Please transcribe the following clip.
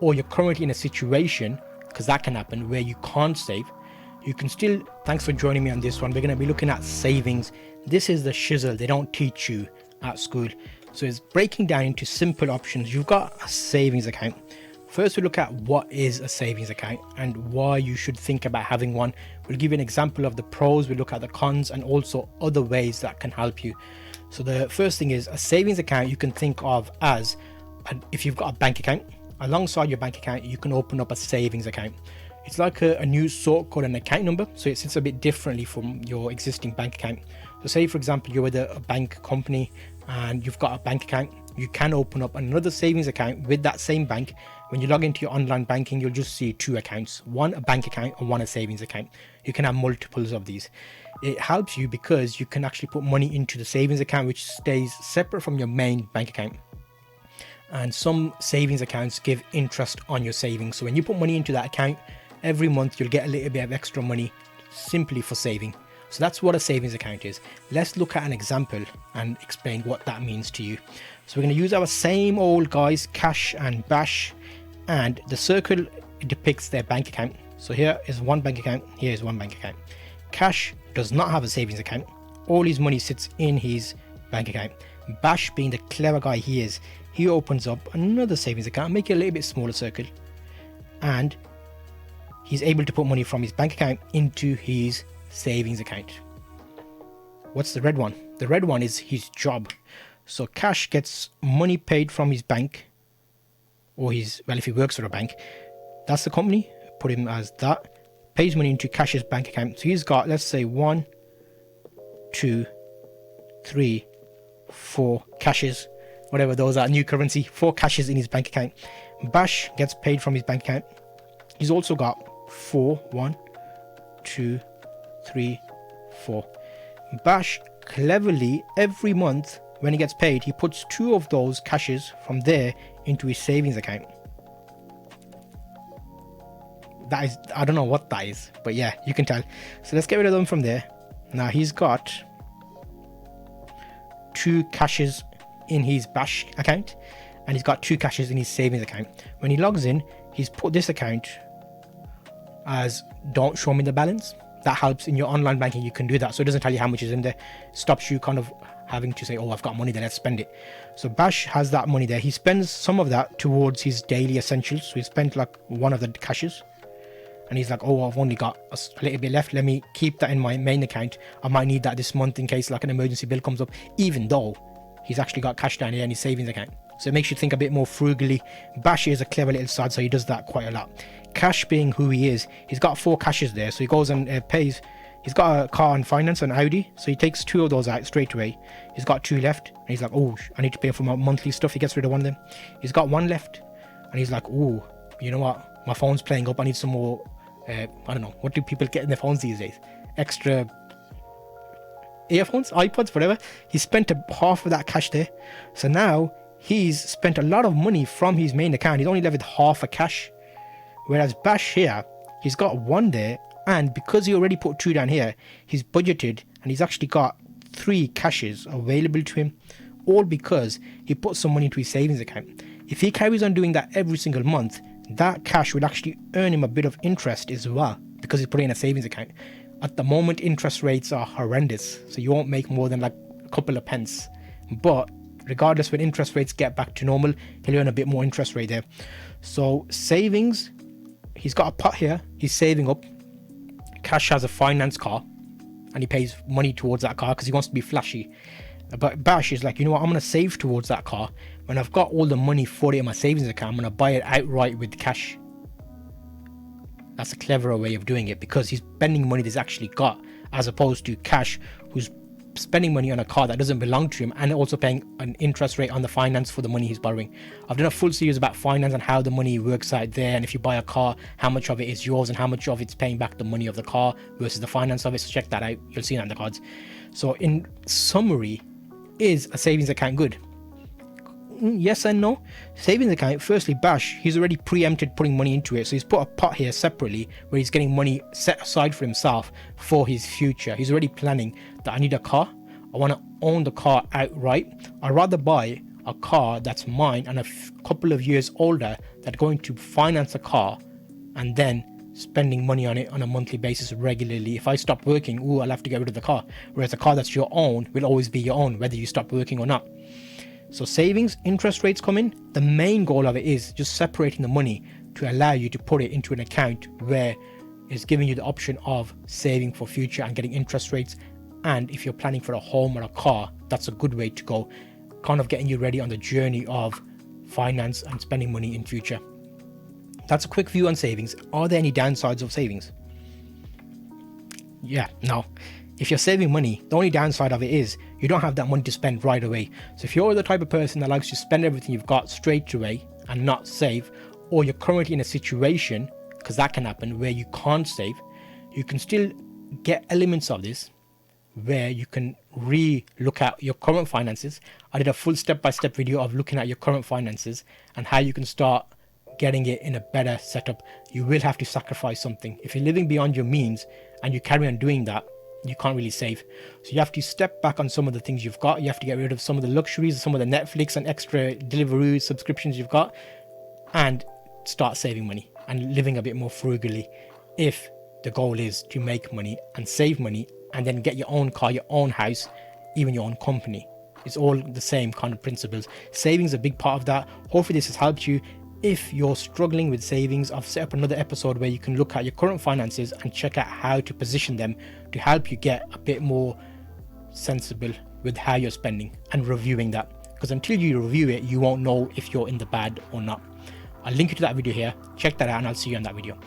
or you're currently in a situation, because that can happen, where you can't save, you can still, thanks for joining me on this one. We're going to be looking at savings. This is the shizzle they don't teach you at school. So it's breaking down into simple options. You've got a savings account. First, we look at what is a savings account and why you should think about having one. We'll give you an example of the pros, we look at the cons, and also other ways that can help you. So the first thing is a savings account you can think of as, if you've got a bank account, alongside your bank account, you can open up a savings account. It's like a new sort code and account number, so it sits a bit differently from your existing bank account. So say for example, you're with a bank company and you've got a bank account, you can open up another savings account with that same bank. When you log into your online banking, you'll just see two accounts, one a bank account and one a savings account. You can have multiples of these. It helps you because you can actually put money into the savings account, which stays separate from your main bank account. And some savings accounts give interest on your savings. So when you put money into that account, every month you'll get a little bit of extra money simply for saving. So that's what a savings account is. Let's look at an example and explain what that means to you. So we're going to use our same old guys, KaSSh and BaSSH, and the circle depicts their bank account. So here is one bank account, here is one bank account. KaSSh does not have a savings account. All his money sits in his bank account. BaSSH, being the clever guy he is, he opens up another savings account, make it a little bit smaller circle, and he's able to put money from his bank account into his savings account. What's the red one? The red one is his job. So KaSSh gets money paid from his bank, or his, well, if he works for a bank, that's the company, put him as that, pays money into KaSSh's bank account. So he's got, let's say 1, 2, 3, 4 KaSShs, whatever those are, new currency, 4 KaSShs in his bank account. BaSSH gets paid from his bank account. He's also got 4, 1, 2, 3, 4. BaSSH cleverly, every month when he gets paid, he puts 2 of those KaSShs from there into his savings account. That is, I don't know what that is, but yeah, you can tell. So let's get rid of them from there. Now he's got 2 KaSShs in his BaSSH account, and he's got 2 KaSShs in his savings account. When he logs in, he's put this account as don't show me the balance. That helps in your online banking. You can do that, so it doesn't tell you how much is in there. Stops you kind of having to say, oh, I've got money there, let's spend it. So BaSSH has that money there. He spends some of that towards his daily essentials. So he spent like one of the KaSShs, and he's like, oh, I've only got a little bit left, let me keep that in my main account. I might need that this month in case like an emergency bill comes up, even though he's actually got cash down here in his savings account. So it makes you think a bit more frugally. BaSSH is a clever little sod, so he does that quite a lot. KaSSh, being who he is, he's got 4 KaSShs there, so he goes and pays. He's got a car on finance, an Audi, so he takes 2 of those out straight away. He's got 2 left, and he's like, oh, I need to pay for my monthly stuff. He gets rid of one of them. He's got 1 left, and he's like, oh, you know what, my phone's playing up, I need some more, I don't know, what do people get in their phones these days? Extra earphones, iPods, whatever. He spent half of that cash there. So now he's spent a lot of money from his main account. He's only left with half a cash. Whereas BaSSH here, he's got 1 there, and because he already put 2 down here, he's budgeted and he's actually got 3 KaSShs available to him, all because he put some money into his savings account. If he carries on doing that every single month, that cash will actually earn him a bit of interest as well, because he's putting in a savings account. At the moment, interest rates are horrendous, so you won't make more than like a couple of pence. But regardless, when interest rates get back to normal, he'll earn a bit more interest rate there. So savings, he's got a pot here, he's saving up. KaSSh has a finance car, and he pays money towards that car because he wants to be flashy. But BaSSH is like, you know what, I'm going to save towards that car. When I've got all the money for it in my savings account, I'm going to buy it outright with cash. That's a cleverer way of doing it, because he's spending money that he's actually got, as opposed to KaSSh, who's spending money on a car that doesn't belong to him, and also paying an interest rate on the finance for the money he's borrowing. I've done a full series about finance and how the money works out there, and if you buy a car, how much of it is yours and how much of it's paying back the money of the car versus the finance of it. So check that out, you'll see that in the cards. So in summary, is a savings account good? Yes and no. Savings account, firstly, BaSSH, he's already preempted putting money into it, so he's put a pot here separately where he's getting money set aside for himself for his future. He's already planning that I need a car, I want to own the car outright. I'd rather buy a car that's mine and a couple of years older that are going to finance a car and then spending money on it on a monthly basis regularly. If I stop working, I'll have to get rid of the car. Whereas a car that's your own will always be your own, whether you stop working or not. So savings, interest rates come in. The main goal of it is just separating the money to allow you to put it into an account where it's giving you the option of saving for future and getting interest rates. And if you're planning for a home or a car, that's a good way to go, kind of getting you ready on the journey of finance and spending money in future. That's a quick view on savings. Are there any downsides of savings? Yeah, no. If you're saving money, the only downside of it is you don't have that money to spend right away. So if you're the type of person that likes to spend everything you've got straight away and not save, or you're currently in a situation, because that can happen, where you can't save, you can still get elements of this where you can re-look at your current finances. I did a full step-by-step video of looking at your current finances and how you can start getting it in a better setup. You will have to sacrifice something. If you're living beyond your means and you carry on doing that, you can't really save. So you have to step back on some of the things you've got. You have to get rid of some of the luxuries, some of the Netflix and extra Deliveroo subscriptions you've got, and start saving money and living a bit more frugally if the goal is to make money and save money and then get your own car, your own house, even your own company. It's all the same kind of principles. Savings is a big part of that. Hopefully this has helped you. If you're struggling with savings, I've set up another episode where you can look at your current finances and check out how to position them to help you get a bit more sensible with how you're spending and reviewing that. Because until you review it, you won't know if you're in the bad or not. I'll link you to that video here. Check that out and I'll see you on that video.